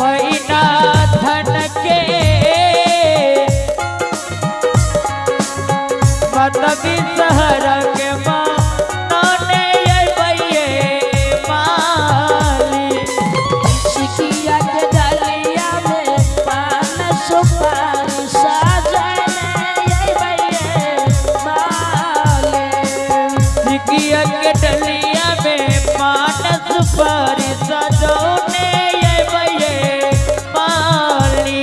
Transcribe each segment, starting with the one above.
पैना धन के मतबी शहर के माने भैये माली सिकिया के डलिया में पान सुपारी सजने भैये माले सिकिया के डलिया में पान सुपारी सजने भैये माली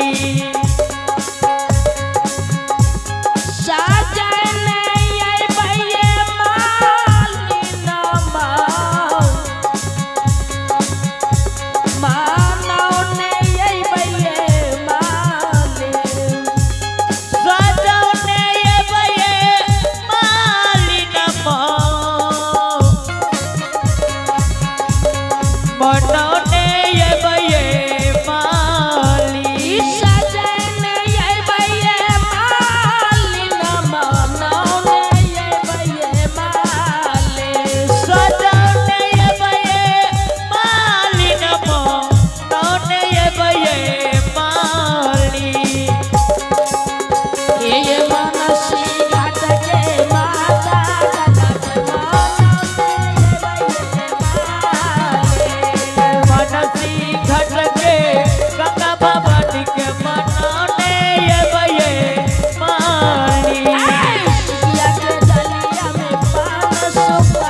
सिकिया के डलिया में पान सुपारी सजने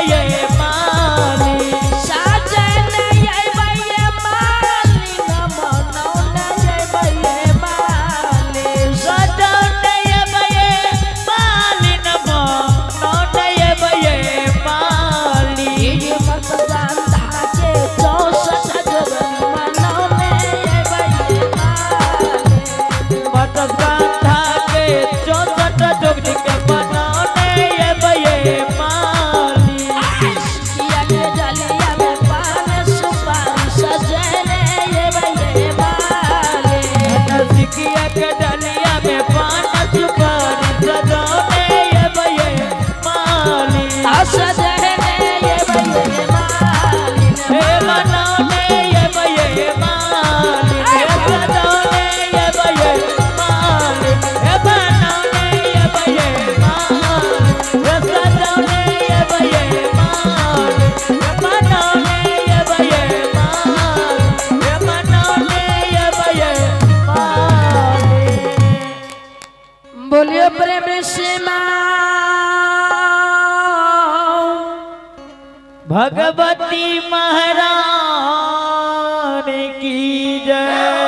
भैये माली सजने भैये माली न मनौने भैये माली सजने भैये माली न मनौने भैये माली मतदान के 64 जोगन मनौने भैये माली मतदान जोगनी के बनाने भैये माली सिकिया के डलिया में पान सुपारी सजने भैये माली सिकिया के डलिया में पान सुपारी सजने भैये माली सजने भैये माली हे बनाने भैये माली हे सजने भैये माली हे बनाने भैये माली हे सजने भैये माली हे बनाने भैये माली हे बनाने भैये माली। बोलियो प्रेम से माँ भगवती महारानी की जय।